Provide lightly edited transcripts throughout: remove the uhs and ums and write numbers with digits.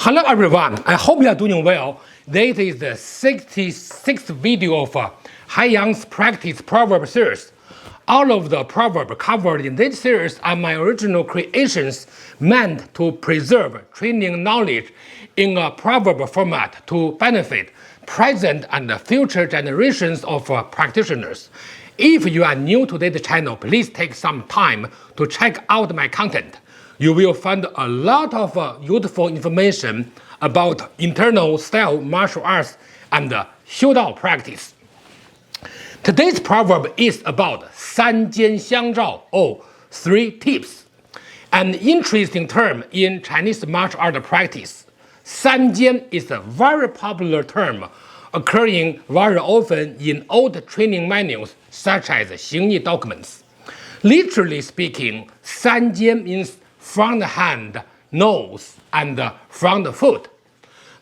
Hello everyone, I hope you are doing well. This is the 66th video of Ying's practice proverb series. All of the proverbs covered in this series are my original creations meant to preserve training knowledge in a proverb format to benefit present and future generations of practitioners. If you are new to this channel, please take some time to check out my content. You will find a lot of useful information about internal style martial arts and Xiudao practice. Today's proverb is about 三尖相照, or 3 tips, an interesting term in Chinese martial art practice. 三尖 is a very popular term occurring very often in old training manuals such as Xing documents. Literally speaking, 三尖 means front hand, nose, and front foot.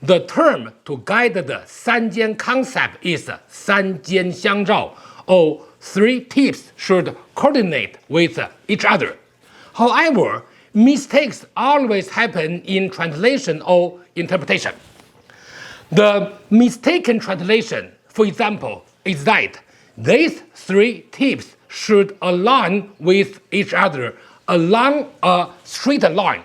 The term to guide the 三尖 concept is 三尖相照, or 3 tips should coordinate with each other. However, mistakes always happen in translation or interpretation. The mistaken translation, for example, is that these 3 tips should align with each other along a straight line.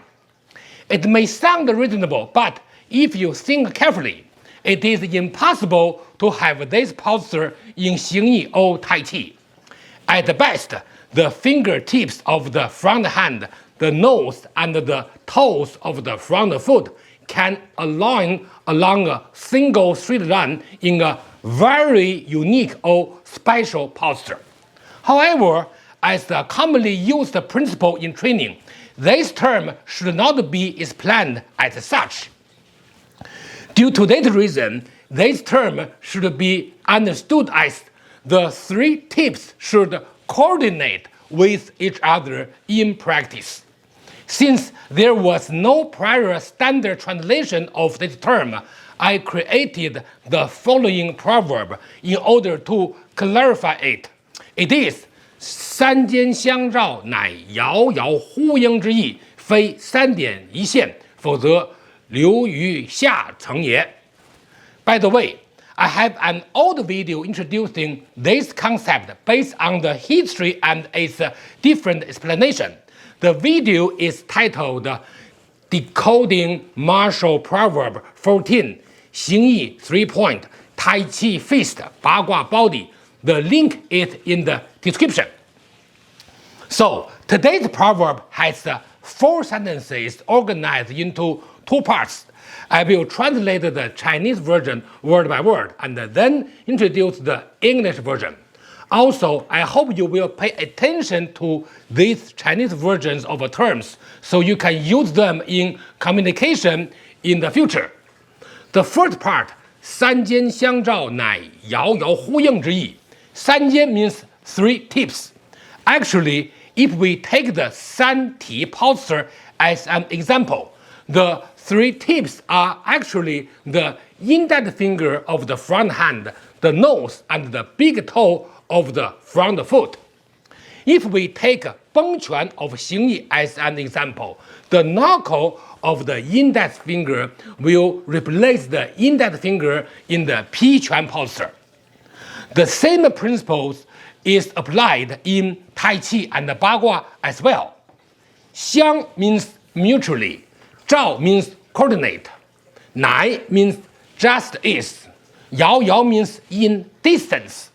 It may sound reasonable, but if you think carefully, it is impossible to have this posture in Xing or Tai Chi. At best, the fingertips of the front hand, the nose, and the toes of the front foot can align along a single straight line in a very unique or special posture. However, as a commonly used principle in training, this term should not be explained as such. Due to that reason, this term should be understood as the 3 tips should coordinate with each other in practice. Since there was no prior standard translation of this term, I created the following proverb in order to clarify it. It is 三尖相照，乃遥遥呼应之意，非三点一线，否则流于下层也。By the way, I have an old video introducing this concept based on the history and its different explanation. The video is titled Decoding Martial Proverb 14, 形意 3 point, Tai Chi Fist, 八卦 body. The link is in the description. So, today's proverb has 4 sentences organized into 2 parts. I will translate the Chinese version word by word and then introduce the English version. Also, I hope you will pay attention to these Chinese versions of terms so you can use them in communication in the future. The first part, 三尖相照乃遥遥呼应之意. 三尖 means 3 tips. Actually, if we take the 三体 posture as an example, the 3 tips are actually the index finger of the front hand, the nose, and the big toe of the front foot. If we take 崩拳 of Xing Yi as an example, the knuckle of the index finger will replace the index finger in the 劈拳 posture. The same principles is applied in Tai Chi and Bagua as well. Xiang means mutually, Zhao means coordinate, Nai means just is, Yao Yao means in distance,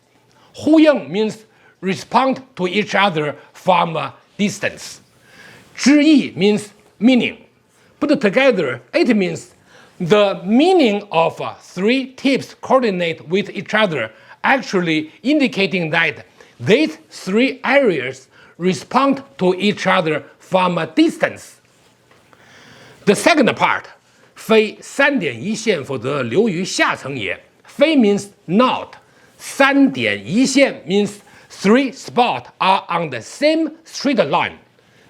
Hu Ying means respond to each other from a distance, Zhi Yi means meaning. Put together, it means the meaning of 3 tips coordinate with each other, actually indicating that these 3 areas respond to each other from a distance. The second part, 非三点一线，否则流于下层也. 非 means not. 三点一线 means 3 spots are on the same straight line.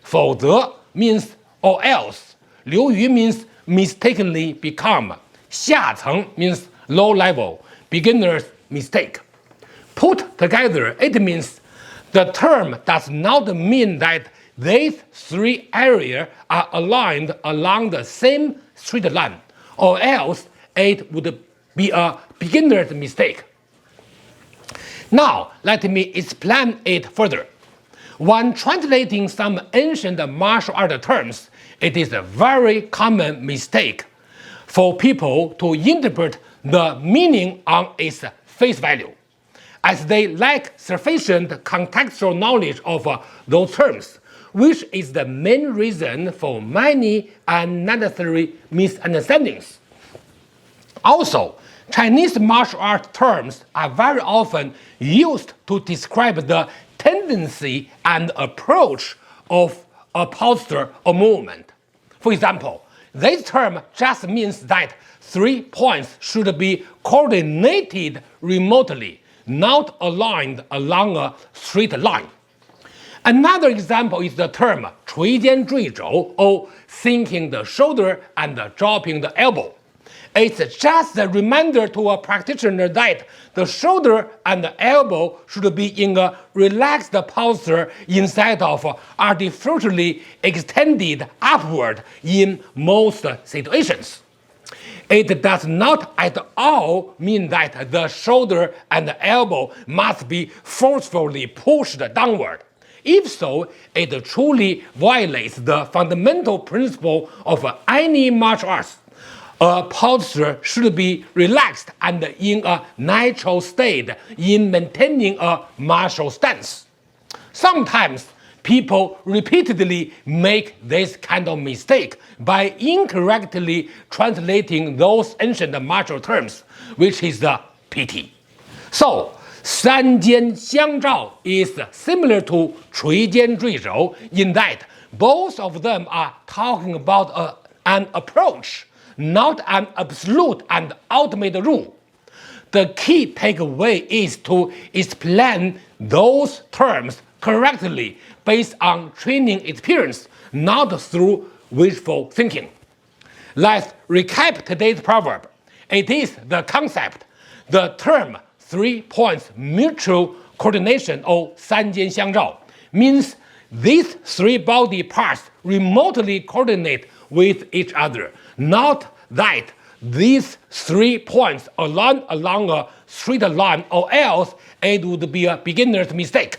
否则 means or else. 流于 means mistakenly become. 下层 means low level, beginner's mistake. Put together, it means the term does not mean that these 3 areas are aligned along the same straight line, or else it would be a beginner's mistake. Now, let me explain it further. When translating some ancient martial art terms, it is a very common mistake for people to interpret the meaning on its face value, as they lack sufficient contextual knowledge of those terms, which is the main reason for many unnecessary misunderstandings. Also, Chinese martial art terms are very often used to describe the tendency and approach of a posture or movement. For example, this term just means that 3 points should be coordinated remotely, not aligned along a straight line. Another example is the term 垂肩坠肘, or sinking the shoulder and dropping the elbow. It's just a reminder to a practitioner that the shoulder and the elbow should be in a relaxed posture instead of artificially extended upward in most situations. It does not at all mean that the shoulder and the elbow must be forcefully pushed downward. If so, it truly violates the fundamental principle of any martial arts. A posture should be relaxed and in a natural state in maintaining a martial stance. Sometimes people repeatedly make this kind of mistake by incorrectly translating those ancient martial terms, which is a pity. So, 三尖相照 is similar to 垂肩坠肘 in that both of them are talking about an approach, not an absolute and ultimate rule. The key takeaway is to explain those terms correctly based on training experience, not through wishful thinking. Let's recap today's proverb. It is the concept. The term 3 points mutual coordination, or 三尖相照, means these 3 body parts remotely coordinate with each other, not that these 3 points align along a straight line, or else it would be a beginner's mistake.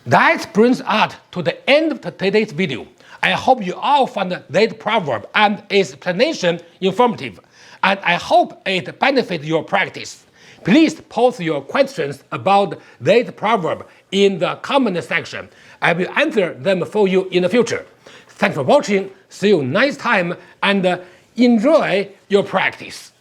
That brings us to the end of today's video. I hope you all found this proverb and its explanation informative, and I hope it benefits your practice. Please post your questions about this proverb in the comment section. I will answer them for you in the future. Thanks for watching. See you next time, and enjoy your practice.